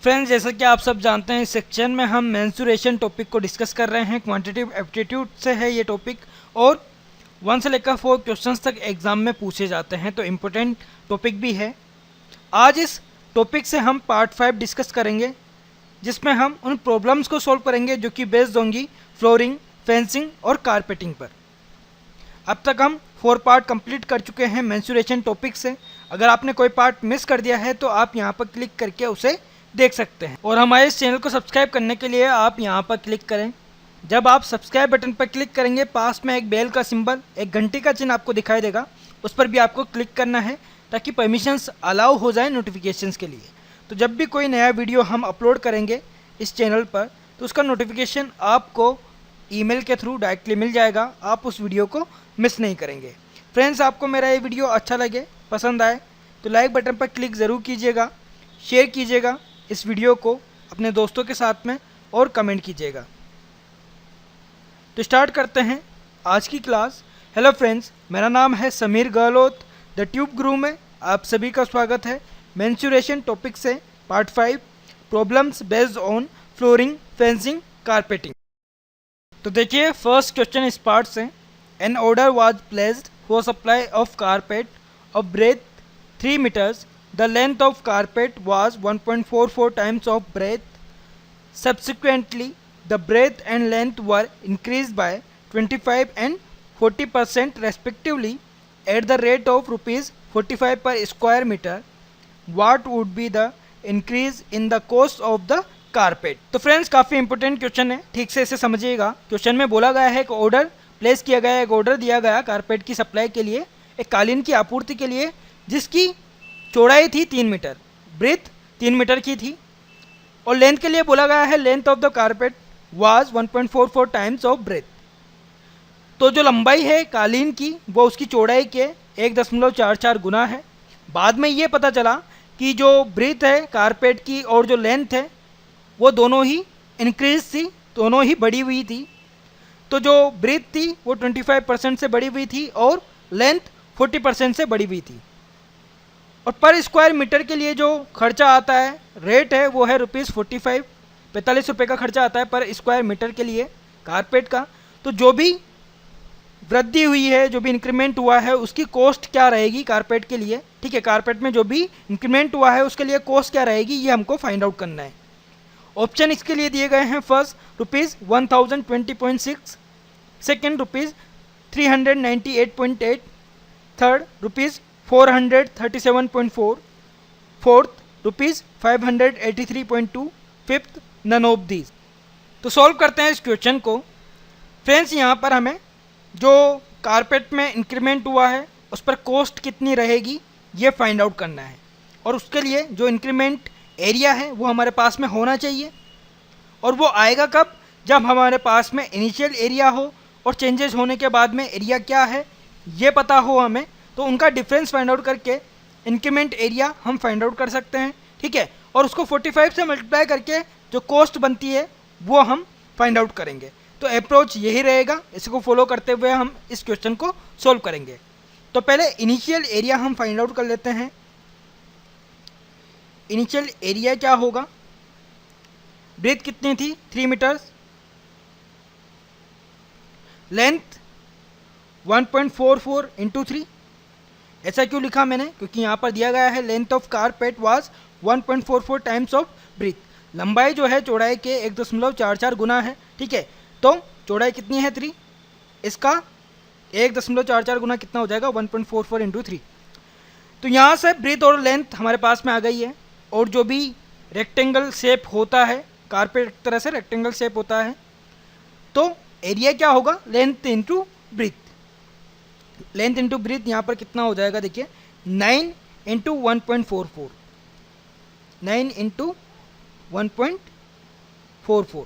Friends, जैसा कि आप सब जानते हैं, इस सेक्शन में हम मेंसुरेशन टॉपिक को डिस्कस कर रहे हैं। क्वांटिटेटिव एप्टीट्यूड से है ये टॉपिक और 1 से लेकर 4 क्वेश्चंस तक एग्जाम में पूछे जाते हैं, तो इम्पोर्टेंट टॉपिक भी है। आज इस टॉपिक से हम पार्ट 5 डिस्कस करेंगे, जिसमें हम उन प्रॉब्लम्स को सॉल्व करेंगे जो कि बेस्ड होंगी फ्लोरिंग, फेंसिंग और कारपेटिंग पर। अब तक हम 4 पार्ट कंप्लीट कर चुके हैं मेंसुरेशन टॉपिक से। अगर आपने कोई पार्ट मिस कर दिया है तो आप यहाँ पर क्लिक करके उसे देख सकते हैं। और हमारे इस चैनल को सब्सक्राइब करने के लिए आप यहाँ पर क्लिक करें। जब आप सब्सक्राइब बटन पर क्लिक करेंगे, पास में एक बेल का सिंबल, एक घंटी का चिन्ह आपको दिखाई देगा, उस पर भी आपको क्लिक करना है ताकि परमिशंस अलाउ हो जाए नोटिफिकेशंस के लिए। तो जब भी कोई नया वीडियो हम अपलोड करेंगे इस चैनल पर, तो उसका नोटिफिकेशन आपको ईमेल के थ्रू डायरेक्टली मिल जाएगा। आप उस वीडियो को मिस नहीं करेंगे। फ्रेंड्स, आपको मेरा ये वीडियो अच्छा लगे, पसंद आए तो लाइक बटन पर क्लिक ज़रूर कीजिएगा, शेयर कीजिएगा इस वीडियो को अपने दोस्तों के साथ में और कमेंट कीजिएगा। तो स्टार्ट करते हैं आज की क्लास। हेलो फ्रेंड्स, मेरा नाम है समीर गहलोत। द ट्यूब गुरु में आप सभी का स्वागत है। मेंसुरेशन टॉपिक से part 5 problems based on flooring, fencing, carpeting. तो देखिए, फर्स्ट क्वेश्चन इस पार्ट से। An order was placed for supply of carpet of breadth 3 meters. The length of carpet was 1.44 times of breadth. Subsequently, the breadth and length were increased by 25 and 40% respectively at the rate of rupees 45 per square meter. What would be the increase in the cost of the carpet? तो friends, काफ़ी important question है, ठीक से इसे समझिएगा। Question में बोला गया है, एक ऑर्डर प्लेस किया गया है, एक ऑर्डर दिया गया कारपेट की सप्लाई के लिए, एक कालीन की आपूर्ति के लिए, जिसकी चौड़ाई थी 3 मीटर, ब्रेथ 3 मीटर की थी, और लेंथ के लिए बोला गया है length of the carpet was 1.44 times of breadth. तो जो लंबाई है कालीन की वो उसकी चौड़ाई के 1.44 गुना है। बाद में ये पता चला कि जो ब्रेथ है कारपेट की और जो लेंथ है वो दोनों ही इंक्रीज थी, दोनों ही बढ़ी हुई थी। तो जो ब्रेथ थी वो 25% से बढ़ी हुई थी और लेंथ 40% से बढ़ी हुई थी। और पर स्क्वायर मीटर के लिए जो खर्चा आता है, रेट है, वो है ₹45, 45 रुपये का खर्चा आता है पर स्क्वायर मीटर के लिए कारपेट का। तो जो भी वृद्धि हुई है, जो भी इंक्रीमेंट हुआ है, उसकी कॉस्ट क्या रहेगी कारपेट के लिए, ठीक है, कारपेट में जो भी इंक्रीमेंट हुआ है उसके लिए कॉस्ट क्या रहेगी, ये हमको फाइंड आउट करना है। ऑप्शन इसके लिए दिए गए हैं। First ₹1020.6, second ₹398.8, third ₹437.4, fourth ₹583.2, fifth none of these. तो सॉल्व करते हैं इस क्वेश्चन को। फ्रेंड्स, यहाँ पर हमें जो कारपेट में इंक्रीमेंट हुआ है उस पर कॉस्ट कितनी रहेगी ये फाइंड आउट करना है। और उसके लिए जो इंक्रीमेंट एरिया है वो हमारे पास में होना चाहिए। और वो आएगा कब? जब हमारे पास में इनिशियल एरिया हो और चेंजेस होने के बाद में एरिया क्या है ये पता हो हमें। तो उनका डिफरेंस फाइंड आउट करके इंक्रीमेंट एरिया हम फाइंड आउट कर सकते हैं, ठीक है। और उसको 45 से मल्टीप्लाई करके जो कॉस्ट बनती है वो हम फाइंड आउट करेंगे। तो अप्रोच यही रहेगा, इसको फॉलो करते हुए हम इस क्वेश्चन को सॉल्व करेंगे। तो पहले इनिशियल एरिया हम फाइंड आउट कर लेते हैं। इनिशियल एरिया क्या होगा? ब्रेथ कितनी थी? 3 मीटर्स, लेंथ 1.44 इंटू 3। ऐसा क्यों लिखा मैंने? क्योंकि यहाँ पर दिया गया है length of carpet was 1.44 times of breadth. लंबाई जो है चौड़ाई के 1.44 गुना है, ठीक है। तो चौड़ाई कितनी है? 3, इसका 1.44 गुना कितना हो जाएगा? 1.44 इंटू 3। तो यहाँ से ब्रेथ और लेंथ हमारे पास में आ गई है। और जो भी रेक्टेंगल शेप होता है, कारपेट एक तरह से रेक्टेंगल शेप होता है, तो एरिया क्या होगा? Length into breadth. Length into breadth यहाँ पर कितना हो जाएगा? देखिए, 9 इंटू 1.44, 9 इंटू 1.44,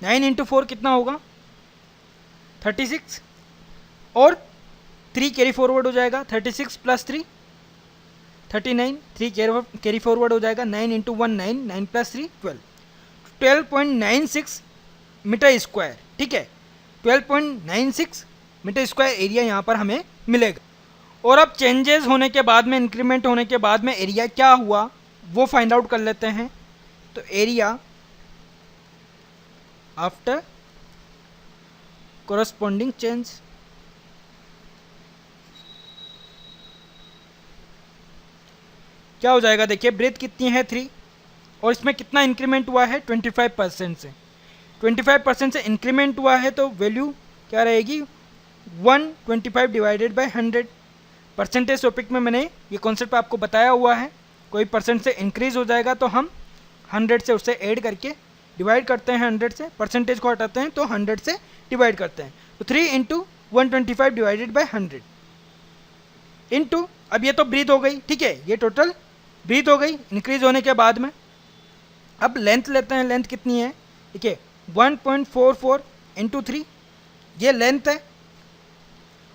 9 इंटू 4 कितना होगा? 36, और 3 कैरी फॉरवर्ड हो जाएगा, 36 प्लस 3 39, 3 कैरी फॉरवर्ड हो जाएगा, 9 इंटू 1 9, 9 प्लस 3 12, 12.96 मीटर स्क्वायर, ठीक है। 12.96 मीटर स्क्वायर एरिया यहाँ पर हमें मिलेगा। और अब चेंजेस होने के बाद में, इंक्रीमेंट होने के बाद में एरिया क्या हुआ वो फाइंड आउट कर लेते हैं। तो एरिया आफ्टर कोरस्पॉन्डिंग चेंज, क्या हो जाएगा, देखिए ब्रेथ कितनी है 3 और इसमें कितना इंक्रीमेंट हुआ है 25% से, 25% से इंक्रीमेंट हुआ है तो वैल्यू क्या रहेगी 125 डिवाइडेड बाय 100। परसेंटेज टॉपिक में मैंने ये कॉन्सेप्ट आपको बताया हुआ है, कोई परसेंट से इंक्रीज हो जाएगा तो हम 100 से उससे ऐड करके डिवाइड करते हैं, 100 से परसेंटेज को हटाते हैं तो 100 से डिवाइड करते हैं। तो 3 इंटू 125 डिवाइडेड बाई 100 इंटू, अब ये तो ब्रीथ हो गई, ठीक है, ये टोटल ब्रीथ हो गई इंक्रीज होने के बाद में। अब लेंथ लेते हैं, लेंथ कितनी है, ठीक है 1.44 इंटू 3, ये लेंथ है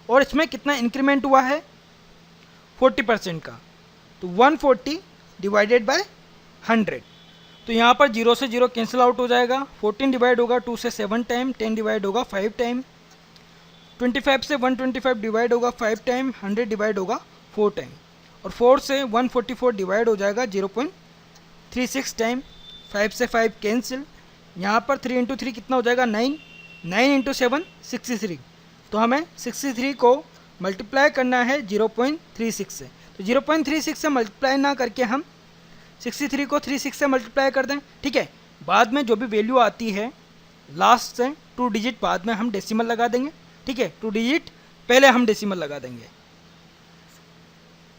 और इसमें कितना इंक्रीमेंट हुआ है 40% का, तो 140 डिवाइडेड बाय 100। तो यहाँ पर 0 से 0 कैंसिल आउट हो जाएगा, 14 डिवाइड होगा 2 से 7 टाइम, 10 डिवाइड होगा 5 टाइम, 25 से 125 डिवाइड होगा 5 टाइम, 100 डिवाइड होगा 4 टाइम, और 4 से 144 डिवाइड हो जाएगा 0.36 टाइम, 5 से 5 कैंसिल, यहाँ पर 3 इंटू 3 कितना हो जाएगा 9, 9 इंटू 7 63। तो हमें 63 को मल्टीप्लाई करना है 0.36 से, तो 0.36 से मल्टीप्लाई ना करके हम 63 को 36 से मल्टीप्लाई कर दें, ठीक है। बाद में जो भी वैल्यू आती है लास्ट से 2 डिजिट बाद में हम डेसिमल लगा देंगे, ठीक है, 2 डिजिट पहले हम डेसिमल लगा देंगे।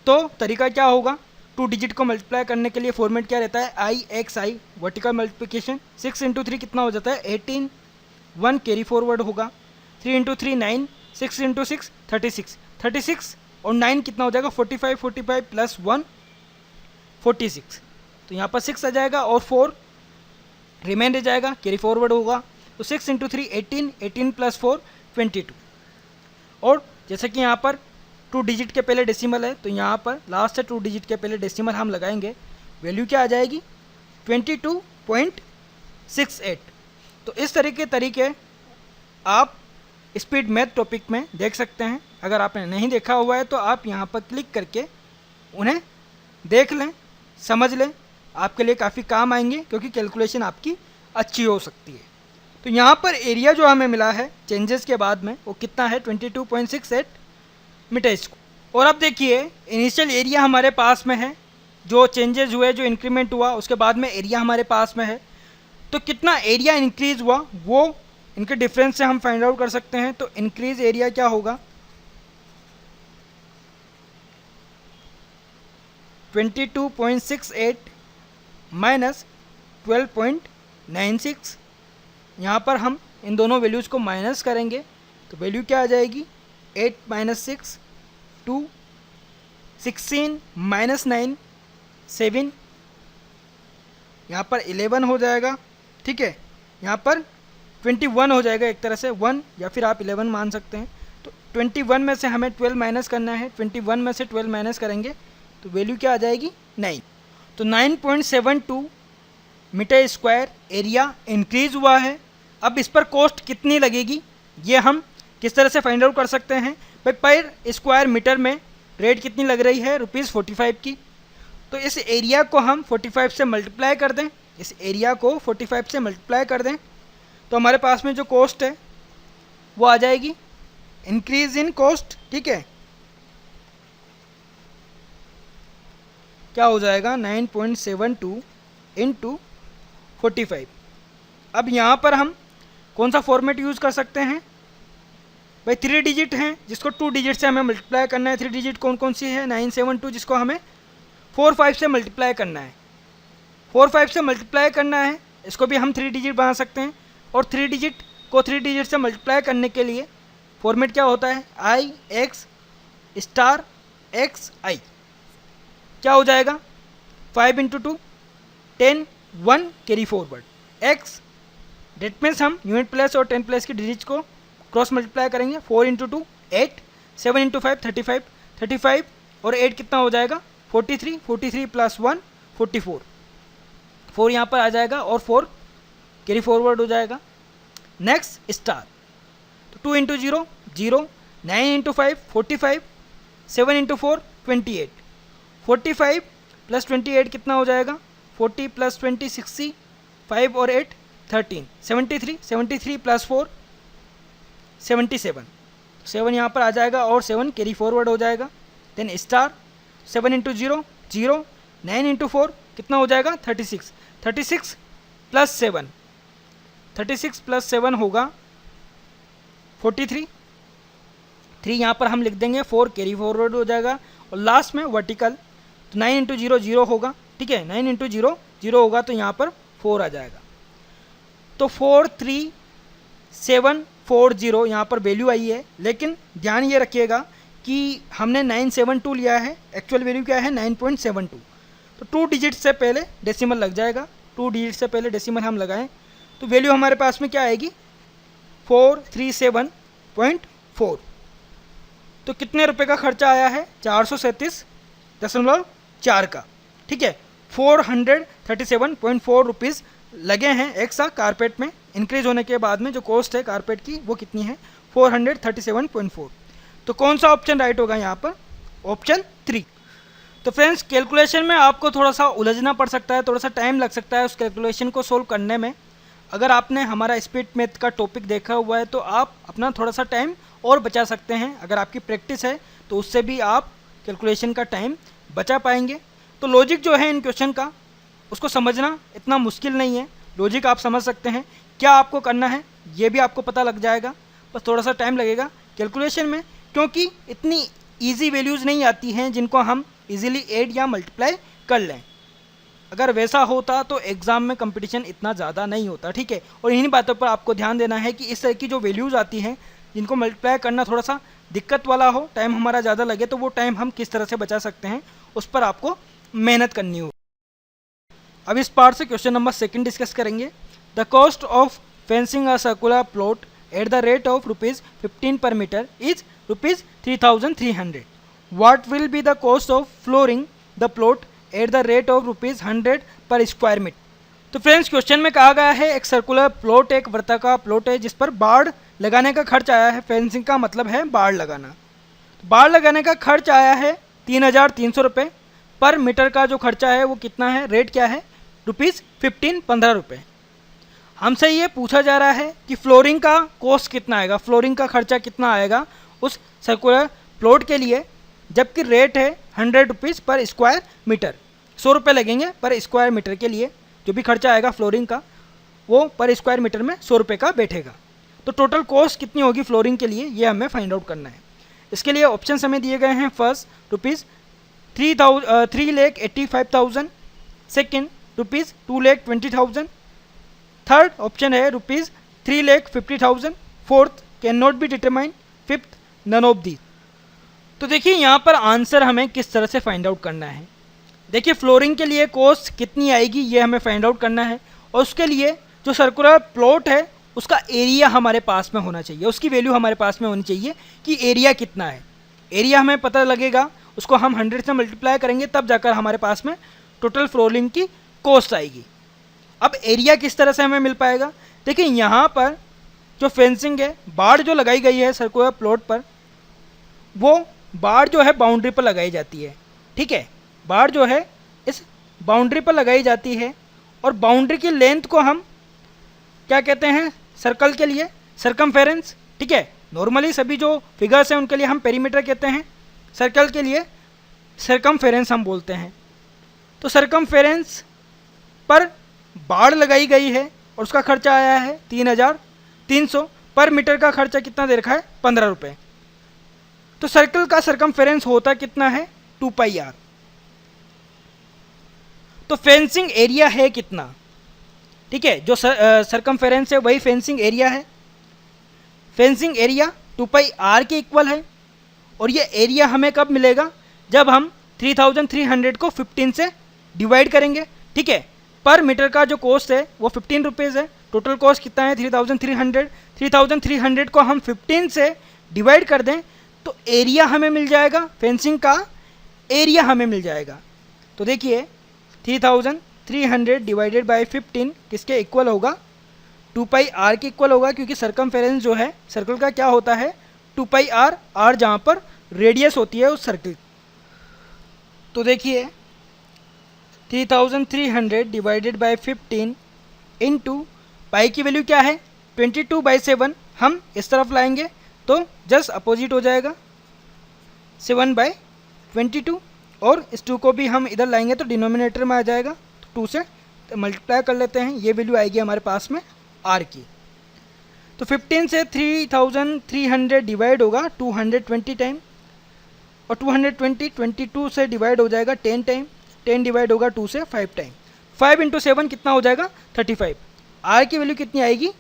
तो तरीका क्या होगा, 2 डिजिट को मल्टीप्लाई करने के लिए फॉर्मेट क्या रहता है आई एक्स आई वर्टिकल मल्टीप्लिकेशन, 6 इंटू 3 कितना हो जाता है 18, 1 कैरी फॉरवर्ड होगा, 3 इंटू 3 9, 6 इंटू 6 36, 36 और 9 कितना हो जाएगा 45, 45 प्लस 1 46, तो यहाँ पर 6 आ जाएगा और 4 रिमेन रह जाएगा, कैरी फॉरवर्ड होगा, तो 6 इंटू 3 18, 18 प्लस 4 22। और जैसे कि यहाँ पर 2 डिजिट के पहले डेसिमल है तो यहाँ पर लास्ट से 2 डिजिट के पहले डेसिमल हम लगाएंगे, वैल्यू क्या आ जाएगी 22.68। तो इस तरीके आप स्पीड मैथ टॉपिक में देख सकते हैं। अगर आपने नहीं देखा हुआ है तो आप यहाँ पर क्लिक करके उन्हें देख लें, समझ लें, आपके लिए काफ़ी काम आएंगे क्योंकि कैलकुलेशन आपकी अच्छी हो सकती है। तो यहाँ पर एरिया जो हमें मिला है चेंजेस के बाद में वो कितना है 22.68 मीटर स्क्वायर। और अब देखिए इनिशियल एरिया हमारे पास में है, जो चेंजेस हुए, जो इंक्रीमेंट हुआ उसके बाद में एरिया हमारे पास में है, तो कितना एरिया इंक्रीज हुआ वो इनके डिफरेंस से हम फाइंड आउट कर सकते हैं। तो इंक्रीज एरिया क्या होगा 22.68 माइनस 12.96, यहाँ पर हम इन दोनों वैल्यूज़ को माइनस करेंगे तो वैल्यू क्या आ जाएगी 8 माइनस 6 2, 16 माइनस 9 7, यहाँ पर 11 हो जाएगा, ठीक है, यहाँ पर 21 हो जाएगा, एक तरह से 1 या फिर आप 11 मान सकते हैं। तो 21 में से हमें 12 माइनस करना है, 21 में से 12 माइनस करेंगे तो वैल्यू क्या आ जाएगी 9। तो 9.72 मीटर स्क्वायर एरिया इंक्रीज हुआ है। अब इस पर कॉस्ट कितनी लगेगी ये हम किस तरह से फाइंड आउट कर सकते हैं, भाई पर स्क्वायर मीटर में रेट कितनी लग रही है ₹45 की, तो इस एरिया को हम 45 से मल्टीप्लाई कर दें, इस एरिया को 45 से मल्टीप्लाई कर दें तो हमारे पास में जो कॉस्ट है वो आ जाएगी इंक्रीज इन कॉस्ट, ठीक है, क्या हो जाएगा 9.72 इंटू 45। अब यहाँ पर हम कौन सा फॉर्मेट यूज़ कर सकते हैं, भाई 3 डिजिट हैं जिसको 2 डिजिट से हमें मल्टीप्लाई करना है। 3 डिजिट कौन कौन सी है 972 जिसको हमें 45 से मल्टीप्लाई करना है, 45 से मल्टीप्लाई करना है, इसको भी हम 3 डिजिट बना सकते हैं। और 3 डिजिट को 3 डिजिट से मल्टीप्लाई करने के लिए फॉर्मेट क्या होता है आई एक्स स्टार एक्स आई, क्या हो जाएगा 5 into 2 10 1 carry forward x, that means हम यूनिट प्लेस और 10 प्लेस की डिजिट को क्रॉस मल्टीप्लाई करेंगे, 4 इंटू 2 8, 7 इंटू 5 35, 35 और 8 कितना हो जाएगा 43, 43 प्लस 1 44, 4 यहाँ पर आ जाएगा और 4 कैरी फॉरवर्ड हो जाएगा। नेक्स्ट स्टार, तो 2 इंटू 0 0, 9 इंटू 5 45, 7 इंटू 4 28, 45 प्लस 28 कितना हो जाएगा, 40 प्लस 20 60, 5 और 8 13, 73, 73 प्लस 4 77, 7 यहाँ पर आ जाएगा और 7 कैरी फॉरवर्ड हो जाएगा। देन स्टार 7 इंटू 0 0, 9 इंटू 4 कितना हो जाएगा 36, 36 प्लस 7, 36 प्लस 7 होगा 43, 3 यहाँ पर हम लिख देंगे, 4 कैरी फॉरवर्ड हो जाएगा और लास्ट में वर्टिकल तो 9 इंटू 0 0 होगा, ठीक है, 9 इंटू 0 0 होगा तो यहाँ पर 4 आ जाएगा। तो 43740 यहाँ पर वैल्यू आई है, लेकिन ध्यान ये रखिएगा कि हमने 972 लिया है, एक्चुअल वैल्यू क्या है 9.72, तो 2 डिजिट से पहले डेसिमल लग जाएगा, 2 डिजिट से पहले डेसिमल हम लगाएं तो वैल्यू हमारे पास में क्या आएगी 437.4। तो कितने रुपए का खर्चा आया है 437.4 का, ठीक है, 437.4 रुपीज़ लगे हैं एक्स्ट्रा कारपेट में, इंक्रीज होने के बाद में जो कॉस्ट है कारपेट की वो कितनी है 437.4। तो कौन सा ऑप्शन राइट होगा यहाँ पर, ऑप्शन 3। तो फ्रेंड्स कैलकुलेशन में आपको थोड़ा सा उलझना पड़ सकता है, थोड़ा सा टाइम लग सकता है उस कैलकुलेशन को सोल्व करने में। अगर आपने हमारा स्पीड मेथ का टॉपिक देखा हुआ है तो आप अपना थोड़ा सा टाइम और बचा सकते हैं, अगर आपकी प्रैक्टिस है तो उससे भी आप कैलकुलेशन का टाइम बचा पाएंगे। तो लॉजिक जो है इन क्वेश्चन का उसको समझना इतना मुश्किल नहीं है, लॉजिक आप समझ सकते हैं, क्या आपको करना है ये भी आपको पता लग जाएगा, बस थोड़ा सा टाइम लगेगा कैलकुलेशन में, क्योंकि इतनी ईजी वैल्यूज़ नहीं आती हैं जिनको हम इजीली ऐड या मल्टीप्लाई कर लें। अगर वैसा होता तो एग्ज़ाम में कंपटीशन इतना ज़्यादा नहीं होता, ठीक है। और इन्हीं बातों पर आपको ध्यान देना है कि इस तरह की जो वैल्यूज़ आती हैं जिनको मल्टीप्लाई करना थोड़ा सा दिक्कत वाला हो, टाइम हमारा ज़्यादा लगे, तो वो टाइम हम किस तरह से बचा सकते हैं उस पर आपको मेहनत करनी हो। अब इस पार्ट से क्वेश्चन नंबर 2 डिस्कस करेंगे। The cost of fencing a circular plot at the rate of ₹15 पर metre is ₹3,300। What will be the cost of flooring the plot at the rate of ₹100 पर स्क्वायर मीटर। तो friends question में कहा गया है एक circular plot, एक वृत्ताकार प्लॉट है जिस पर बाड़ लगाने का खर्च आया है, फेंसिंग का मतलब है बाड़ लगाना, तो बाड़ लगाने का खर्च आया है 3,300 रुपये, पर मीटर का जो खर्चा है वो कितना है, रेट क्या है ₹15 रुपये। हमसे ये पूछा जा रहा है कि फ्लोरिंग का कॉस्ट कितना आएगा, फ्लोरिंग का खर्चा कितना आएगा उस सर्कुलर प्लॉट के लिए, जबकि रेट है 100 रुपीज़ पर स्क्वायर मीटर, 100 रुपये लगेंगे पर स्क्वायर मीटर के लिए, जो भी खर्चा आएगा फ्लोरिंग का वो पर स्क्वायर मीटर में 100 रुपये का बैठेगा। तो टोटल कॉस्ट कितनी होगी फ्लोरिंग के लिए ये हमें फाइंड आउट करना है। इसके लिए ऑप्शन हमें दिए गए हैं, फर्स्ट ₹3,85,000, सेकेंड ₹2,20,000, थर्ड ऑप्शन है ₹3,50,000, fourth can not be determine, fifth none of the. तो देखिए यहाँ पर आंसर हमें किस तरह से फाइंड आउट करना है। देखिए फ्लोरिंग के लिए कॉस्ट कितनी आएगी ये हमें फाइंड आउट करना है, और उसके लिए जो सर्कुलर प्लॉट है उसका एरिया हमारे पास में होना चाहिए, उसकी वैल्यू हमारे पास में होनी चाहिए कि एरिया कितना है। एरिया हमें पता लगेगा, उसको हम 100 से मल्टीप्लाई करेंगे तब जाकर हमारे पास में टोटल फ्लोरिंग की कॉस्ट आएगी। अब एरिया किस तरह से हमें मिल पाएगा, देखिए यहाँ पर जो फेंसिंग है, बाड़ जो लगाई गई है सर्कुलर प्लॉट पर, वो बाड़ जो है बाउंड्री पर लगाई जाती है, ठीक है, बाड़ जो है इस बाउंड्री पर लगाई जाती है, और बाउंड्री की लेंथ को हम क्या कहते हैं, सर्कल के लिए सर्कमफेरेंस, ठीक है, नॉर्मली सभी जो फिगर्स हैं उनके लिए हम पेरीमीटर कहते हैं, सर्कल के लिए सर्कमफेरेंस हम बोलते हैं। तो सर्कमफेरेंस पर बाड़ लगाई गई है और उसका खर्चा आया है 3,300, पर मीटर का खर्चा कितना दे रखा है 15 रुपये। तो सर्कल का सर्कमफेरेंस होता कितना है 2πr। तो फेंसिंग एरिया है कितना, ठीक है, जो सर्कमफेरेंस है वही फेंसिंग एरिया है। फेंसिंग एरिया 2πr के इक्वल है, और ये एरिया हमें कब मिलेगा, जब हम 3,300 को 15 से डिवाइड करेंगे, ठीक है। पर मीटर का जो कॉस्ट है वो 15 रुपीज़ है, टोटल कॉस्ट कितना है 3,300, 3,300 को हम 15 से डिवाइड कर दें तो एरिया हमें मिल जाएगा, फेंसिंग का एरिया हमें मिल जाएगा। तो देखिए 3,300 डिवाइडेड बाई 15 किसके इक्वल होगा, 2πr के इक्वल होगा, क्योंकि सर्कमफेरेंस जो है सर्कल का क्या होता है 2πr, r जहाँ पर रेडियस होती है उस सर्कल। तो देखिए 3300 डिवाइडेड बाय 15 इंटू पाई की वैल्यू क्या है 22/7, हम इस तरफ लाएंगे तो जस्ट अपोजिट हो जाएगा 7/22, और इस 2 को भी हम इधर लाएंगे तो डिनोमिनेटर में आ जाएगा, 2 से मल्टीप्लाई कर लेते हैं, ये वैल्यू आएगी हमारे पास में आर की। तो 15 से 3300 डिवाइड होगा 220 टाइम, और 220 22 से डिवाइड हो जाएगा 10 टाइम, 10 डिवाइड होगा 2 से 5 टाइम, 5 इंटू 7 कितना हो जाएगा 35। आर की वैल्यू कितनी आएगी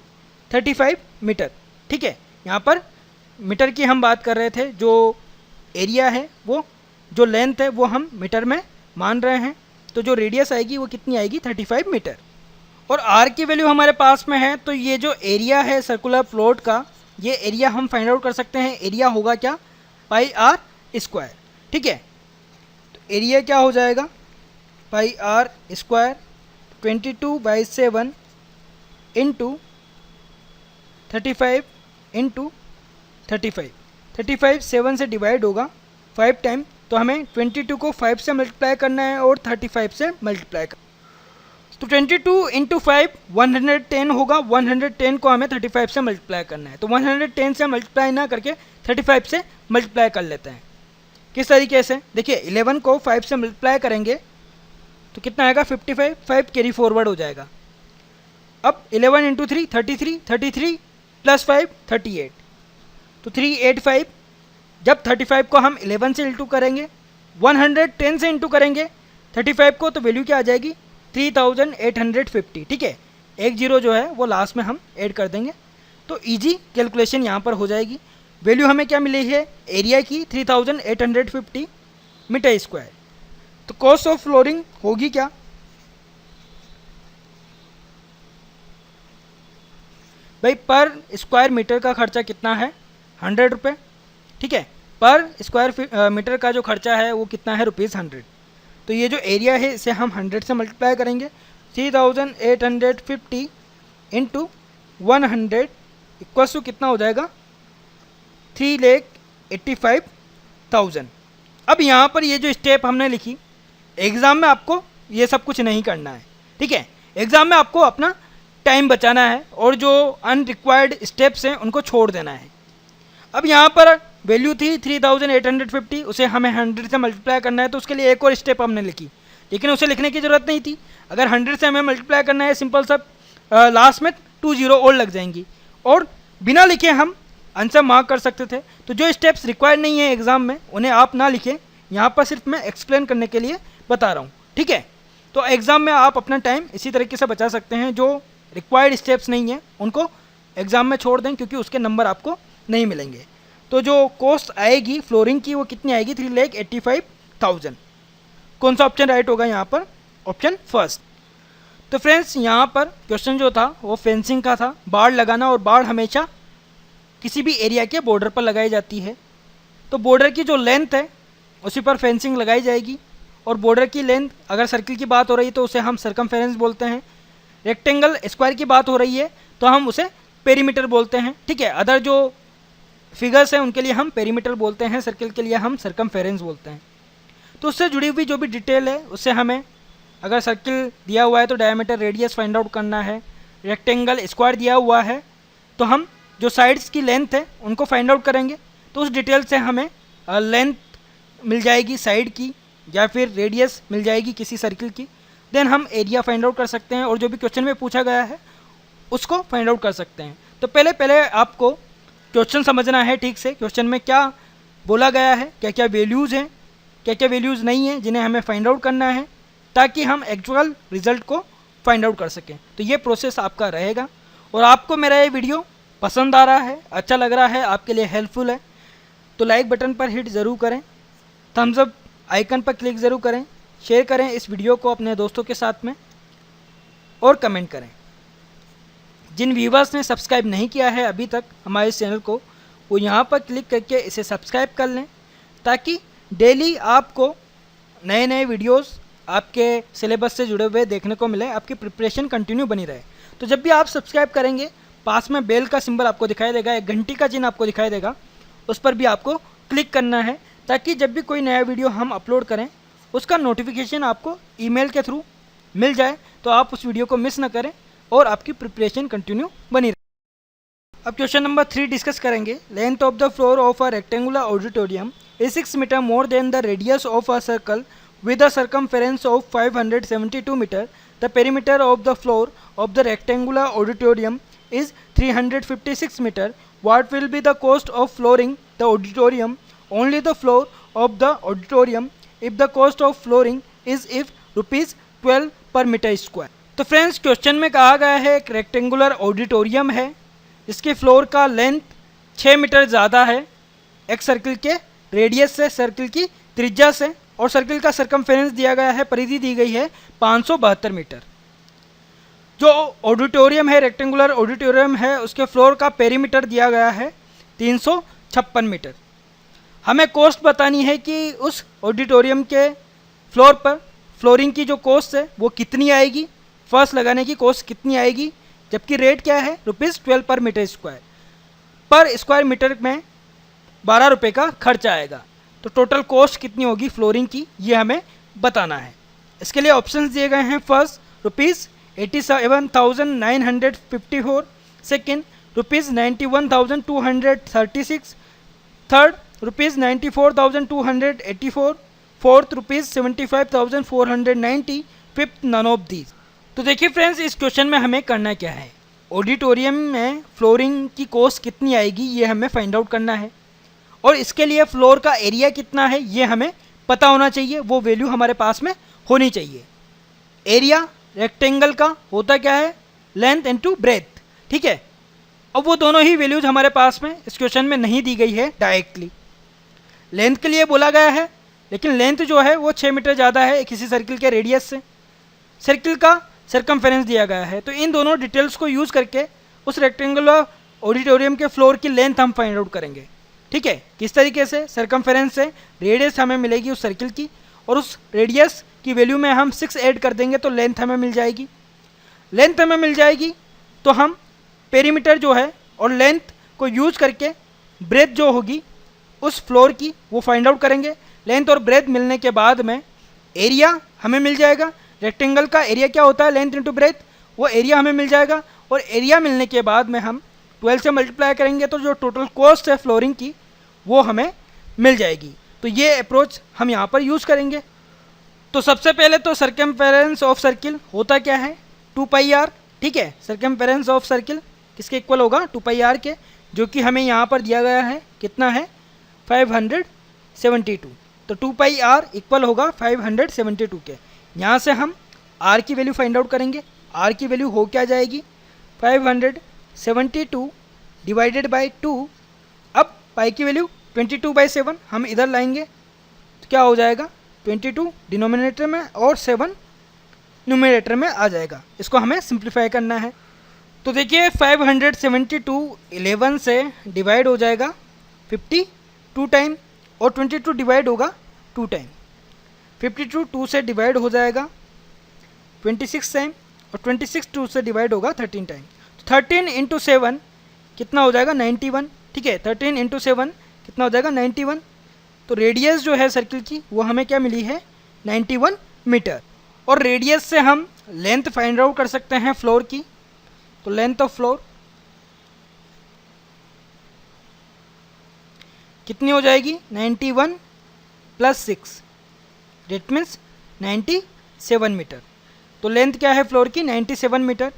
35 मीटर। ठीक है, यहाँ पर मीटर की हम बात कर रहे थे, जो एरिया है वो, जो लेंथ है वो हम मीटर में मान रहे हैं, तो जो रेडियस आएगी वो कितनी आएगी 35 मीटर। और आर की वैल्यू हमारे पास में है, तो ये जो एरिया है सर्कुलर फ्लोट का, ये एरिया हम फाइंड आउट कर सकते हैं। एरिया होगा क्या पाई आर स्क्वायर। ठीक है, तो एरिया क्या हो जाएगा पाई आर स्क्वायर 22/7 इंटू 35 इंटू 35 7 से डिवाइड होगा 5 टाइम, तो हमें 22 को 5 से मल्टीप्लाई करना है और 35 से मल्टीप्लाई करना है। तो 22 इंटू 5 110 होगा, 110 को हमें 35 से मल्टीप्लाई करना है, तो 110 से मल्टीप्लाई ना करके 35 से मल्टीप्लाई कर लेते हैं। किस तरीके से, देखिए 11 को 5 से मल्टीप्लाई करेंगे तो कितना आएगा 55, 5 कैरी फॉरवर्ड हो जाएगा। अब 11 इंटू 3 33 प्लस 5 38, तो 385। जब 35 को हम 11 से इंटू करेंगे, 110 से इंटू करेंगे 35 को, तो वैल्यू क्या आ जाएगी 3850। ठीक है, एक जीरो जो है वो लास्ट में हम ऐड कर देंगे, तो इजी कैलकुलेशन यहाँ पर हो जाएगी। वैल्यू हमें क्या मिली है एरिया की 3850 मीटर स्क्वायर। तो कॉस्ट ऑफ फ्लोरिंग होगी क्या, भाई पर स्क्वायर मीटर का खर्चा कितना है 100 रुपये। ठीक है, पर स्क्वायर मीटर का जो खर्चा है वो कितना है ₹100। तो ये जो एरिया है इसे हम 100 से मल्टीप्लाई करेंगे, 3850 इंटू 100 इक्वल्स टू कितना हो जाएगा 3,85,000। अब यहाँ पर ये जो स्टेप हमने लिखी, एग्ज़ाम में आपको ये सब कुछ नहीं करना है। ठीक है, एग्ज़ाम में आपको अपना टाइम बचाना है और जो अनरिक्वायर्ड स्टेप्स हैं उनको छोड़ देना है। अब यहाँ पर वैल्यू थी 3850, उसे हमें 100 से मल्टीप्लाई करना है, तो उसके लिए एक और स्टेप हमने लिखी, लेकिन उसे लिखने की ज़रूरत नहीं थी। अगर 100 से हमें मल्टीप्लाई करना है, सिंपल सा लास्ट में 2 जीरो और लग जाएंगी और बिना लिखे हम आंसर मार्क कर सकते थे। तो जो स्टेप्स रिक्वायर्ड नहीं है एग्ज़ाम में उन्हें आप ना लिखें, यहाँ पर सिर्फ मैं एक्सप्लेन करने के लिए बता रहा हूँ। ठीक है, तो एग्ज़ाम में आप अपना टाइम इसी तरीके से बचा सकते हैं, जो रिक्वायर्ड स्टेप्स नहीं हैं उनको एग्ज़ाम में छोड़ दें, क्योंकि उसके नंबर आपको नहीं मिलेंगे। तो जो कॉस्ट आएगी फ्लोरिंग की वो कितनी आएगी 3,85,000। कौन सा ऑप्शन राइट होगा यहाँ पर, ऑप्शन फर्स्ट। तो फ्रेंड्स यहाँ पर क्वेश्चन जो था वो फेंसिंग का था, बाड़ लगाना, और बाड़ हमेशा किसी भी एरिया के बॉर्डर पर लगाई जाती है। तो बॉर्डर की जो लेंथ है उसी पर फेंसिंग लगाई जाएगी, और बॉर्डर की लेंथ अगर सर्किल की बात हो रही है तो उसे हम सर्कमफेरेंस बोलते हैं, रेक्टेंगल स्क्वायर की बात हो रही है तो हम उसे पेरीमीटर बोलते हैं। ठीक है, अदर जो फिगर्स हैं उनके लिए हम पेरीमीटर बोलते हैं, सर्किल के लिए हम सर्कमफेरेंस बोलते हैं। तो उससे जुड़ी हुई जो भी डिटेल है उससे हमें, अगर सर्किल दिया हुआ है तो डायमीटर रेडियस फाइंड आउट करना है, रेक्टेंगल स्क्वायर दिया हुआ है तो हम जो साइड्स की लेंथ है उनको फाइंड आउट करेंगे, तो उस डिटेल से हमें लेंथ मिल जाएगी साइड की या फिर रेडियस मिल जाएगी किसी सर्किल की, देन हम एरिया फाइंड आउट कर सकते हैं और जो भी क्वेश्चन में पूछा गया है उसको फाइंड आउट कर सकते हैं। तो पहले आपको क्वेश्चन समझना है ठीक से, क्वेश्चन में क्या बोला गया है, क्या क्या वैल्यूज़ हैं, क्या क्या वैल्यूज़ नहीं हैं जिन्हें हमें फाइंड आउट करना है, ताकि हम एक्चुअल रिजल्ट को फाइंड आउट कर सकें। तो ये प्रोसेस आपका रहेगा। और आपको मेरा ये वीडियो पसंद आ रहा है, अच्छा लग रहा है, आपके लिए हेल्पफुल है, तो लाइक बटन पर हिट ज़रूर करें, थम्स अप आइकन पर क्लिक ज़रूर करें, शेयर करें इस वीडियो को अपने दोस्तों के साथ में और कमेंट करें। जिन व्यूवर्स ने सब्सक्राइब नहीं किया है अभी तक हमारे चैनल को, वो यहाँ पर क्लिक करके इसे सब्सक्राइब कर लें, ताकि डेली आपको नए नए वीडियोस आपके सिलेबस से जुड़े हुए देखने को मिले, आपकी प्रिपरेशन कंटिन्यू बनी रहे। तो जब भी आप सब्सक्राइब करेंगे, पास में बेल का सिंबल आपको दिखाई देगा, एक घंटी का चिन्ह आपको दिखाई देगा, उस पर भी आपको क्लिक करना है, ताकि जब भी कोई नया वीडियो हम अपलोड करें उसका नोटिफिकेशन आपको ईमेल के थ्रू मिल जाए तो आप उस वीडियो को मिस ना करें और आपकी प्रिपरेशन कंटिन्यू बनी रहे। अब क्वेश्चन नंबर 3 डिस्कस करेंगे। Length of the floor of a rectangular auditorium is 6 metre more than the radius of a circle with a circumference of 572 meter. The perimeter of the floor of the rectangular auditorium is 356 meter. What will be the cost of flooring the auditorium? Only the floor of the auditorium. If the cost of flooring is if rupees 12 per meter square. तो friends question में कहा गया है एक rectangular auditorium है, इसके floor का length 6 metre ज़्यादा है एक सर्किल के रेडियस से, सर्किल की त्रिज्या से, और सर्किल का सरकमफेरेंस दिया गया है, परिधि दी गई है 572 मीटर। जो ऑडिटोरियम है, रेक्टेंगुलर ऑडिटोरियम है, उसके फ्लोर का पेरीमीटर दिया गया है 356 मीटर। हमें कॉस्ट बतानी है कि उस ऑडिटोरियम के फ्लोर पर फ्लोरिंग की जो कॉस्ट है वो कितनी आएगी, फर्स्ट लगाने की कॉस्ट कितनी आएगी, जबकि रेट क्या है ₹12 पर मीटर स्क्वायर। पर स्क्वायर मीटर में 12 रुपये का खर्च आएगा, तो टोटल कॉस्ट कितनी होगी फ्लोरिंग की ये हमें बताना है। इसके लिए ऑप्शंस दिए गए हैं। First ₹87,954, second ₹91,236, third ₹94,284, fourth ₹75,490, fifth none of these. तो देखिए फ्रेंड्स, इस क्वेश्चन में हमें करना क्या है, ऑडिटोरियम में फ्लोरिंग की कॉस्ट कितनी आएगी ये हमें फाइंड आउट करना है, और इसके लिए फ्लोर का एरिया कितना है ये हमें पता होना चाहिए, वो वैल्यू हमारे पास में होनी चाहिए। एरिया रेक्टेंगल का होता क्या है, लेंथ इनटू ब्रेथ, ठीक है। अब वो दोनों ही वैल्यूज हमारे पास में इस क्वेश्चन में नहीं दी गई है डायरेक्टली। लेंथ के लिए बोला गया है, लेकिन लेंथ जो है वो 6 मीटर ज़्यादा है किसी सर्किल के रेडियस से, सर्किल का सरकमफेरेंस दिया गया है। तो इन दोनों डिटेल्स को यूज़ करके उस रेक्टेंगुलर ऑडिटोरियम के फ्लोर की लेंथ हम फाइंड आउट करेंगे, ठीक है। किस तरीके से, सरकमफेरेंस से रेडियस हमें मिलेगी उस सर्किल की, और उस रेडियस की वैल्यू में हम 6 ऐड कर देंगे तो लेंथ हमें मिल जाएगी। लेंथ हमें मिल जाएगी तो हम पेरीमीटर जो है और लेंथ को यूज करके ब्रेथ जो होगी उस फ्लोर की वो फाइंड आउट करेंगे। लेंथ और ब्रेथ मिलने के बाद में एरिया हमें मिल जाएगा। रेक्टेंगल का एरिया क्या होता है, लेंथ इंटू ब्रेथ, वो एरिया हमें मिल जाएगा। और एरिया मिलने के बाद में हम 12 से मल्टीप्लाई करेंगे तो जो टोटल कॉस्ट है फ्लोरिंग की वो हमें मिल जाएगी। तो ये अप्रोच हम यहाँ पर यूज़ करेंगे। तो सबसे पहले तो सरकमफेरेंस ऑफ सर्किल होता क्या है, 2πr, ठीक है। सरकमफेरेंस ऑफ सर्किल किसके इक्वल होगा, 2πr के, जो कि हमें यहाँ पर दिया गया है कितना है 572। तो 2πr इक्वल होगा 572 के। यहाँ से हम r की वैल्यू फाइंड आउट करेंगे। r की वैल्यू हो क्या जाएगी, 572 डिवाइडेड बाई 2। अब पाई की वैल्यू 22/7 हम इधर लाएंगे तो क्या हो जाएगा, 22 डिनोमिनेटर में और 7 न्यूमरेटर में आ जाएगा। इसको हमें सिंप्लीफाई करना है। तो देखिए 572 11 से डिवाइड हो जाएगा 52 टाइम, और 22 डिवाइड होगा 2 टाइम। 52 2 से डिवाइड हो जाएगा 26 टाइम, और 26 2 से डिवाइड होगा 13 टाइम। 13 इंटू 7 कितना हो जाएगा, 91, ठीक है। 13 इंटू 7 कितना हो जाएगा, 91। तो रेडियस जो है सर्किल की वो हमें क्या मिली है, 91 मीटर। और रेडियस से हम लेंथ फाइंड आउट कर सकते हैं फ्लोर की। तो लेंथ ऑफ फ्लोर कितनी हो जाएगी, 91 + 6, डेट मीन्स 97 मीटर। तो लेंथ क्या है फ्लोर की, 97 मीटर।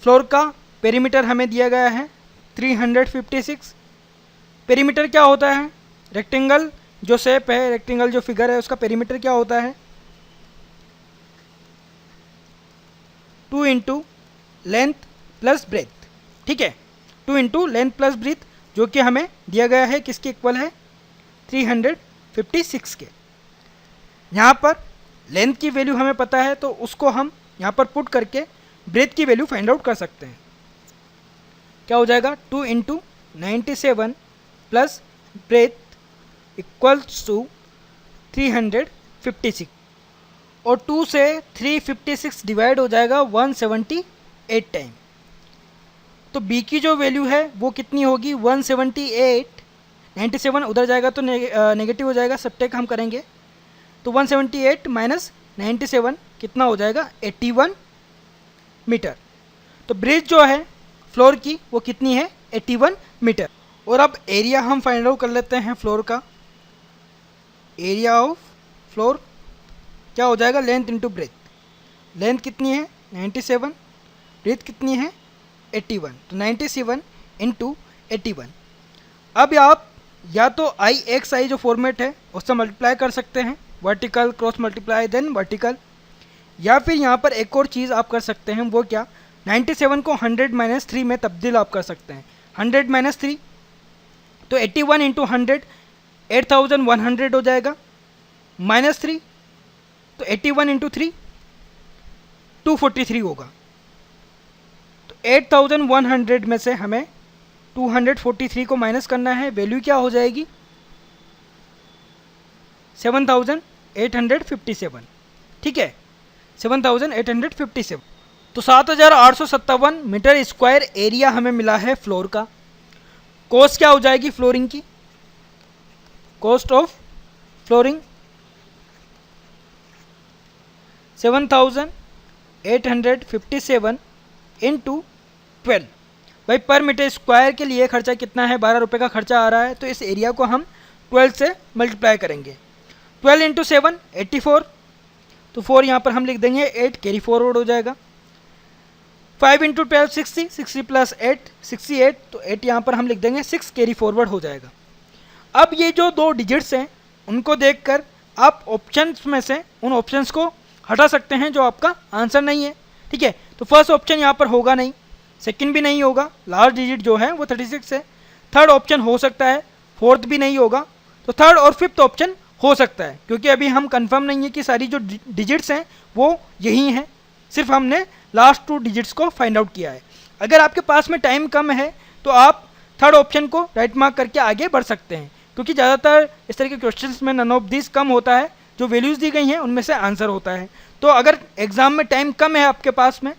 फ्लोर का पेरीमीटर हमें दिया गया है 356। पेरीमीटर क्या होता है, रेक्टेंगल जो शेप है, रेक्टेंगल जो फिगर है उसका पेरीमीटर क्या होता है, 2 इंटू लेंथ प्लस ब्रेथ, ठीक है। 2 इंटू लेंथ प्लस ब्रेथ, जो कि हमें दिया गया है किसके इक्वल है, 356 के। यहाँ पर लेंथ की वैल्यू हमें पता है तो उसको हम यहाँ पर पुट करके ब्रेथ की वैल्यू फाइंड आउट कर सकते हैं। क्या हो जाएगा, 2 into 97 plus breadth equals to 356, और 2 से 356 डिवाइड हो जाएगा 178 टाइम। तो बी की जो वैल्यू है वो कितनी होगी, 178। 97 उधर जाएगा तो नेगेटिव हो जाएगा, सब्ट्रैक्ट हम करेंगे। तो 178 माइनस 97 कितना हो जाएगा, 81 मीटर। तो ब्रिज जो है फ्लोर की वो कितनी है, 81 मीटर। और अब एरिया हम फाइंड आउट कर लेते हैं फ्लोर का। एरिया ऑफ फ्लोर क्या हो जाएगा, लेंथ इंटू ब्रेथ। लेंथ कितनी है 97, ब्रेथ कितनी है 81, तो 97 इंटू 81। अब आप या तो IXI जो फॉर्मेट है उससे मल्टीप्लाई कर सकते हैं, vertical cross multiply then vertical, या फिर यहाँ पर एक और चीज़ आप कर सकते हैं, वो क्या, 97 को 100 माइनस 3 में तब्दील आप कर सकते हैं। 100 माइनस 3 तो 81 इंटू 100 8100 हो जाएगा, माइनस 3 तो 81 इंटू 3 243 होगा। तो 8100 में से हमें 243 को माइनस करना है, वैल्यू क्या हो जाएगी 7857, ठीक है 7857। तो 7857 मीटर स्क्वायर एरिया हमें मिला है फ्लोर का। कॉस्ट क्या हो जाएगी फ्लोरिंग की, कॉस्ट ऑफ फ्लोरिंग 7857 इंटू 12। भाई पर मीटर स्क्वायर के लिए खर्चा कितना है, 12 रुपये का खर्चा आ रहा है, तो इस एरिया को हम 12 से मल्टीप्लाई करेंगे। 12 इंटू 7 84, तो 4 यहाँ पर हम लिख देंगे, 8 कैरी फॉरवर्ड हो जाएगा। 5 इंटू 12 60, 60 प्लस 8 68, तो 8 यहाँ पर हम लिख देंगे, 6 कैरी फॉरवर्ड हो जाएगा। अब ये जो दो डिजिट्स हैं उनको देखकर आप ऑप्शंस में से उन ऑप्शंस को हटा सकते हैं जो आपका आंसर नहीं है, ठीक है। तो फर्स्ट ऑप्शन यहाँ पर होगा नहीं, सेकंड भी नहीं होगा, लास्ट डिजिट जो है वो 36 है। थर्ड ऑप्शन हो सकता है, फोर्थ भी नहीं होगा, तो थर्ड और फिफ्थ ऑप्शन हो सकता है, क्योंकि अभी हम कंफर्म नहीं है कि सारी जो डिजिट्स हैं वो यही हैं, सिर्फ हमने लास्ट 2 डिजिट्स को फाइंड आउट किया है। अगर आपके पास में टाइम कम है तो आप थर्ड ऑप्शन को राइट मार्क करके आगे बढ़ सकते हैं, क्योंकि ज़्यादातर इस तरह के क्वेश्चंस में नन ऑफ दिस कम होता है, जो वैल्यूज़ दी गई हैं उनमें से आंसर होता है। तो अगर एग्ज़ाम में टाइम कम है आपके पास में,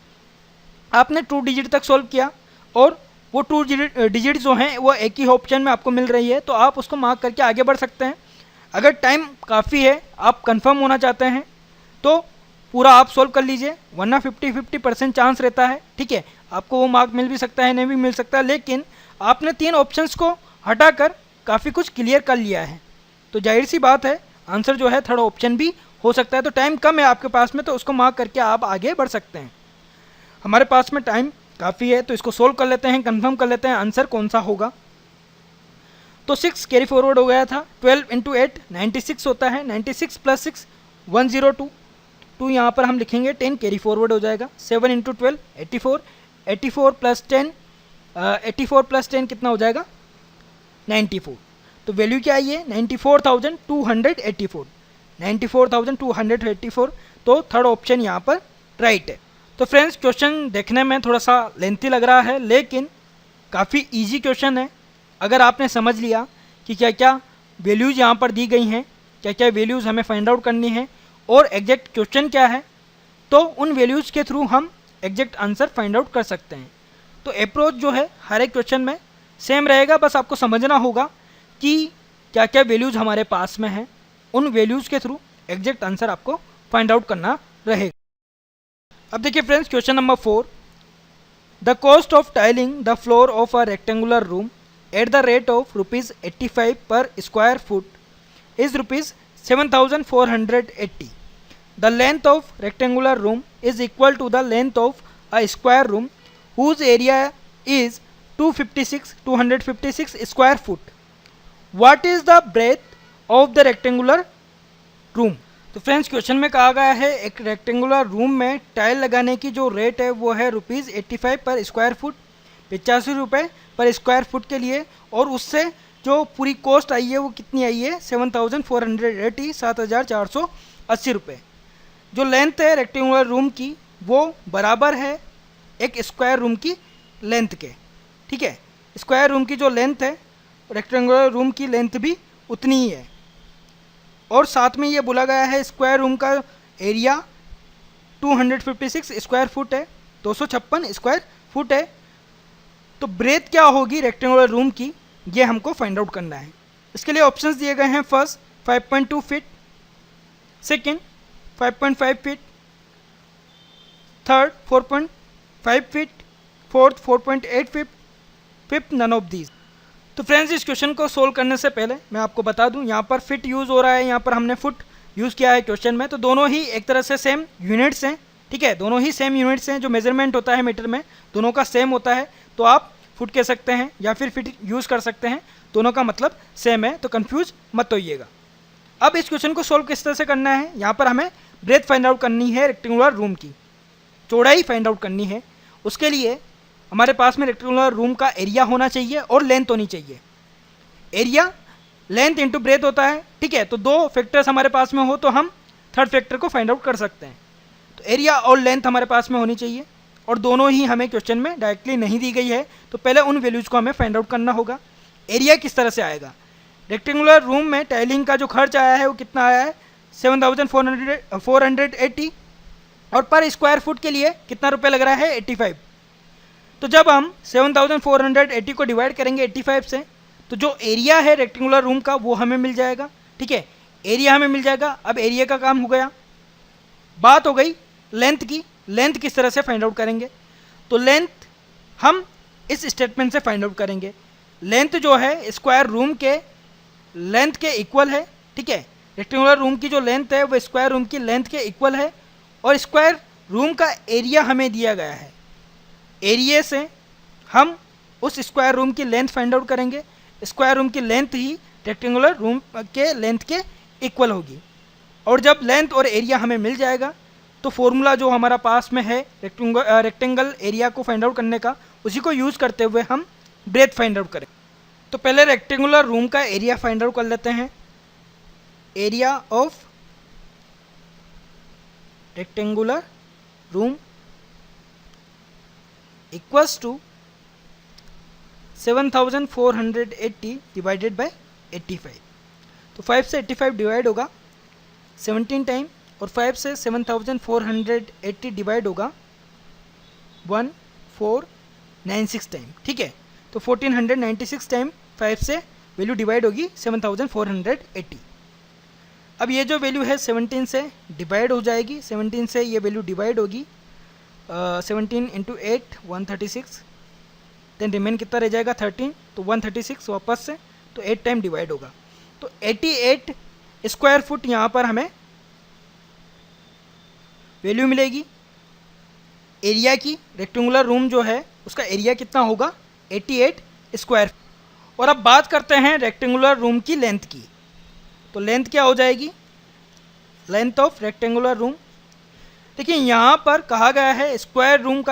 आपने 2 डिजिट तक सॉल्व किया और वो 2 डिजिट जो हैं वो एक ही ऑप्शन में आपको मिल रही है, तो आप उसको मार्क करके आगे बढ़ सकते हैं। अगर टाइम काफ़ी है, आप कंफर्म होना चाहते हैं, तो पूरा आप सॉल्व कर लीजिए, वरना 50-50% चांस रहता है, ठीक है। आपको वो मार्क मिल भी सकता है, नहीं भी मिल सकता है, लेकिन आपने 3 ऑप्शंस को हटाकर काफ़ी कुछ क्लियर कर लिया है, तो जाहिर सी बात है आंसर जो है थर्ड ऑप्शन भी हो सकता है। तो टाइम कम है आपके पास में, तो उसको मार्क करके आप आगे बढ़ सकते हैं। हमारे पास में टाइम काफ़ी है, तो इसको सोल्व कर लेते हैं, कंफर्म कर लेते हैं आंसर कौन सा होगा। तो 6 कैरी फॉरवर्ड हो गया था, 12 इंटू 8 96 होता है, 96 प्लस 6 102, 2 यहाँ पर हम लिखेंगे, 10 कैरी फॉरवर्ड हो जाएगा। 7 इंटू 12 84, 84 प्लस 10 84 प्लस 10 कितना हो जाएगा 94। तो वैल्यू क्या आई है 94,284, 94,284। तो थर्ड ऑप्शन यहाँ पर राइट है। तो फ्रेंड्स क्वेश्चन देखने में थोड़ा सा लेंथी लग रहा है, लेकिन काफ़ी इजी क्वेश्चन है। अगर आपने समझ लिया कि क्या क्या वैल्यूज़ यहाँ पर दी गई हैं, क्या क्या वैल्यूज़ हमें फाइंड आउट करनी है और एग्जैक्ट क्वेश्चन क्या है, तो उन वैल्यूज़ के थ्रू हम एग्जैक्ट आंसर फाइंड आउट कर सकते हैं। तो अप्रोच जो है हर एक क्वेश्चन में सेम रहेगा, बस आपको समझना होगा कि क्या क्या वैल्यूज़ हमारे पास में हैं, उन वैल्यूज़ के थ्रू एग्जैक्ट आंसर आपको फाइंड आउट करना रहेगा। अब देखिए friends question number 4, the cost of tiling the floor of a rectangular room at the rate of ₹85 पर square foot is ₹7,480. The length of rectangular room is equal to the length of a square room whose area is 256 square foot. What is the breadth of the rectangular room? तो friends question में कहा गया है एक rectangular room में tile लगाने की जो रेट है वो है ₹85 पर स्क्वायर फुट, 85 रुपये पर स्क्वायर फुट के लिए, और उससे जो पूरी कॉस्ट आई है वो कितनी आई है 7,480, 7,480 रुपये। जो लेंथ है रेक्टेंगुलर रूम की वो बराबर है एक स्क्वायर रूम की लेंथ के, ठीक है। स्क्वायर रूम की जो लेंथ है रेक्टेंगुलर रूम की लेंथ भी उतनी ही है, और साथ में ये बोला गया है स्क्वायर रूम का एरिया 256 स्क्वायर फुट है, 256 स्क्वायर फुट है। तो ब्रेथ क्या होगी रेक्टेंगुलर रूम की, ये हमको फाइंड आउट करना है। इसके लिए ऑप्शंस दिए गए हैं, first 5.2 feet, second 5.5 feet, third 4.5 feet, fourth 4.8 feet, fifth none of these. तो फ्रेंड्स इस क्वेश्चन को सोल्व करने से पहले मैं आपको बता दूं, यहाँ पर फिट यूज़ हो रहा है, यहाँ पर हमने फुट यूज़ किया है क्वेश्चन में, तो दोनों ही एक तरह से सेम यूनिट्स हैं, ठीक है, दोनों ही सेम यूनिट्स हैं। जो मेजरमेंट होता है मीटर में दोनों का सेम होता है, तो आप फुट कह सकते हैं या फिर फिट यूज़ कर सकते हैं, दोनों का मतलब सेम है, तो कन्फ्यूज मत होइएगा। अब इस क्वेश्चन को सोल्व किस तरह से करना है, यहाँ पर हमें ब्रेथ फाइंड आउट करनी है, रेक्टेंगुलर रूम की चौड़ाई फाइंड आउट करनी है। उसके लिए हमारे पास में रेक्टेंगुलर रूम का एरिया होना चाहिए और लेंथ होनी चाहिए। एरिया लेंथ इंटू ब्रेथ होता है, ठीक है, तो दो फैक्टर्स हमारे पास में हो तो हम थर्ड फैक्टर को फाइंड आउट कर सकते हैं। तो एरिया और लेंथ हमारे पास में होनी चाहिए, और दोनों ही हमें क्वेश्चन में डायरेक्टली नहीं दी गई है, तो पहले उन वैल्यूज़ को हमें फाइंड आउट करना होगा। एरिया किस तरह से आएगा, रेक्टेंगुलर रूम में टाइलिंग का जो खर्च आया है वो कितना आया है 7480, और पर स्क्वायर फुट के लिए कितना रुपये लग रहा है 85। तो जब हम 7480 को डिवाइड करेंगे 85 से, तो जो एरिया है रेक्टेंगुलर रूम का वो हमें मिल जाएगा, ठीक है, एरिया हमें मिल जाएगा। अब एरिया का काम हो गया, बात हो गई लेंथ की। लेंथ किस तरह से फाइंड आउट करेंगे, तो लेंथ हम इस स्टेटमेंट से फाइंड आउट करेंगे। लेंथ जो है स्क्वायर रूम के लेंथ के इक्वल है, ठीक है, रेक्टेंगुलर रूम की जो लेंथ है वो स्क्वायर रूम की लेंथ के इक्वल है, और स्क्वायर रूम का एरिया हमें दिया गया है। एरिया से हम उस स्क्वायर रूम की लेंथ फाइंड आउट करेंगे। स्क्वायर रूम की लेंथ ही रेक्टेंगुलर रूम के लेंथ के इक्वल होगी, और जब लेंथ और एरिया हमें मिल जाएगा तो फॉर्मूला जो हमारा पास में है रेक्टेंगल एरिया को फाइंड आउट करने का, उसी को यूज़ करते हुए हम ब्रेथ फाइंड आउट करें। तो पहले रेक्टेंगुलर रूम का एरिया फाइंड आउट कर लेते हैं। Area of rectangular room equals to 7480 divided by 85। तो 5 से 85 डिवाइड होगा 17 टाइम, और 5 से 7480 डिवाइड होगा 1496 टाइम, ठीक है, तो 1496 टाइम 5 से वैल्यू डिवाइड होगी 7480। अब ये जो वैल्यू है 17 से डिवाइड हो जाएगी, 17 से ये वैल्यू डिवाइड होगी 17 इंटू 8 136, देन रिमेन कितना रह जाएगा 13, तो 136 वापस से, तो 8 टाइम डिवाइड होगा, तो 88 स्क्वायर फुट यहाँ पर हमें वैल्यू मिलेगी एरिया की। रेक्टेंगुलर रूम जो है उसका एरिया कितना होगा 88 स्क्वायर। और अब बात करते हैं रेक्टेंगुलर रूम की लेंथ की, तो लेंथ क्या हो जाएगी, लेंथ ऑफ रेक्टेंगुलर रूम। देखिए यहाँ पर कहा गया है स्क्वायर रूम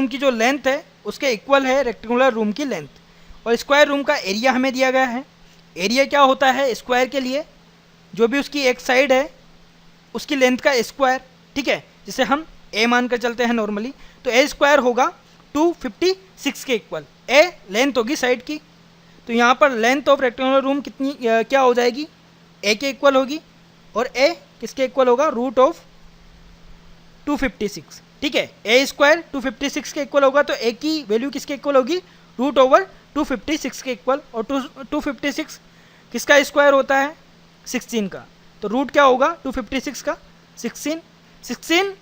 की जो लेंथ है उसके इक्वल है रेक्टेंगुलर रूम की लेंथ, और स्क्वायर रूम का एरिया हमें दिया गया है। एरिया क्या होता है स्क्वायर के लिए, जो भी उसकी एक साइड है उसकी लेंथ का स्क्वायर, ठीक है, जिसे हम ए मान कर चलते हैं नॉर्मली, तो ए स्क्वायर होगा 256 के इक्वल। ए लेंथ होगी साइड की, तो यहाँ पर लेंथ ऑफ रेक्टेंगुलर रूम कितनी क्या हो जाएगी, ए के इक्वल होगी, और ए किसके इक्वल होगा, रूट ऑफ 256, ठीक है, ए स्क्वायर 256 के इक्वल होगा, तो ए की वैल्यू किसके इक्वल होगी, रूट ओवर 256 के इक्वल, और 256 किसका स्क्वायर होता है 16 का, तो रूट क्या होगा 256 का 16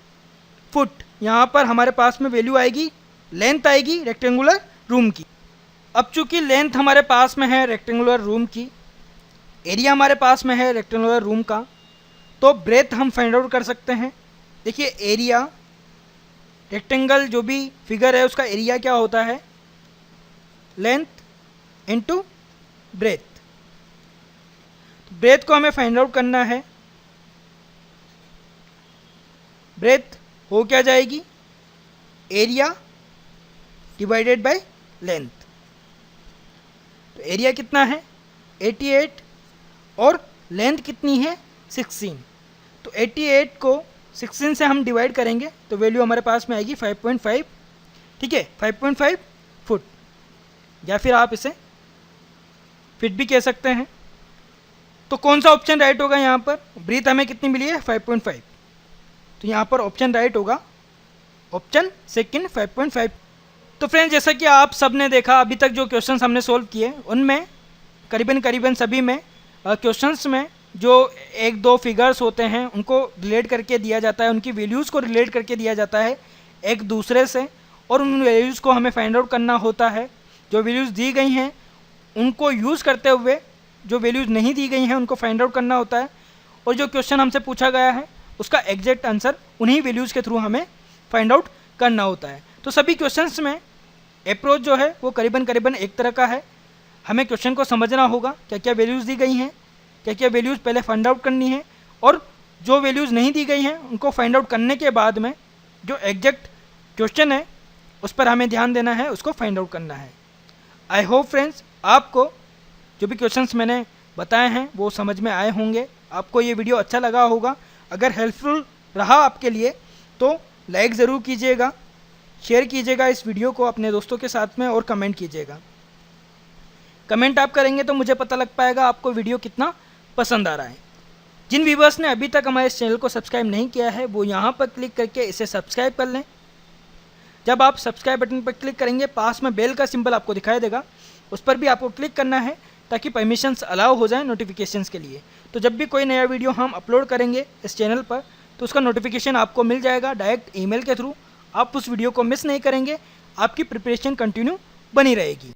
फुट। यहाँ पर हमारे पास में वैल्यू आएगी, लेंथ आएगी रेक्टेंगुलर रूम की। अब चूंकि लेंथ हमारे पास में है रेक्टेंगुलर रूम की, एरिया हमारे पास में है रेक्टेंगुलर रूम का, तो ब्रेथ हम फाइंड आउट कर सकते हैं। देखिए एरिया रेक्टेंगल जो भी फिगर है उसका एरिया क्या होता है, लेंथ इनटू ब्रेथ। ब्रेथ को हमें फाइंड आउट करना है। ब्रेथ हो क्या जाएगी, एरिया डिवाइडेड बाय लेंथ। तो एरिया कितना है 88 और लेंथ कितनी है 16, तो 88 को 16 से हम डिवाइड करेंगे तो वैल्यू हमारे पास में आएगी 5.5, ठीक है, 5.5 फुट, या फिर आप इसे फिट भी कह सकते हैं। तो कौन सा ऑप्शन राइट होगा यहाँ पर, ब्रीथ हमें कितनी मिली है 5.5, तो यहाँ पर ऑप्शन राइट होगा ऑप्शन सेकंड 5.5। तो फ्रेंड्स जैसा कि आप सब ने देखा अभी तक जो क्वेश्चंस हमने सोल्व किए उनमें करीबन सभी में क्वेश्चंस में जो एक दो फिगर्स होते हैं उनको रिलेट करके दिया जाता है, उनकी वैल्यूज़ को रिलेट करके दिया जाता है एक दूसरे से, और उन वैल्यूज़ को हमें फाइंड आउट करना होता है। जो वैल्यूज़ दी गई हैं उनको यूज़ करते हुए जो वैल्यूज़ नहीं दी गई हैं उनको फाइंड आउट करना होता है, और जो क्वेश्चन हमसे पूछा गया है उसका एग्जैक्ट आंसर उन्हीं वैल्यूज़ के थ्रू हमें फाइंड आउट करना होता है। तो सभी क्वेश्चंस में अप्रोच जो है वो करीबन एक तरह का है। हमें क्वेश्चन को समझना होगा क्या क्या वैल्यूज़ दी गई हैं, क्या क्या वैल्यूज़ पहले फाइंड आउट करनी है, और जो वैल्यूज़ नहीं दी गई हैं उनको फाइंड आउट करने के बाद में जो एग्जैक्ट क्वेश्चन है उस पर हमें ध्यान देना है, उसको फाइंड आउट करना है। आई होप फ्रेंड्स आपको जो भी क्वेश्चंस मैंने बताए हैं वो समझ में आए होंगे, आपको ये वीडियो अच्छा लगा होगा। अगर हेल्पफुल रहा आपके लिए तो लाइक ज़रूर कीजिएगा, शेयर कीजिएगा इस वीडियो को अपने दोस्तों के साथ में, और कमेंट कीजिएगा। कमेंट आप करेंगे तो मुझे पता लग पाएगा आपको वीडियो कितना पसंद आ रहा है। जिन व्यूवर्स ने अभी तक हमारे इस चैनल को सब्सक्राइब नहीं किया है वो यहाँ पर क्लिक करके इसे सब्सक्राइब कर लें। जब आप सब्सक्राइब बटन पर क्लिक करेंगे पास में बेल का सिंबल आपको दिखाई देगा, उस पर भी आपको क्लिक करना है ताकि परमिशंस अलाउ हो जाए नोटिफिकेशंस के लिए। तो जब भी कोई नया वीडियो हम अपलोड करेंगे इस चैनल पर तो उसका नोटिफिकेशन आपको मिल जाएगा डायरेक्ट ईमेल के थ्रू। आप उस वीडियो को मिस नहीं करेंगे, आपकी प्रिपरेशन कंटिन्यू बनी रहेगी।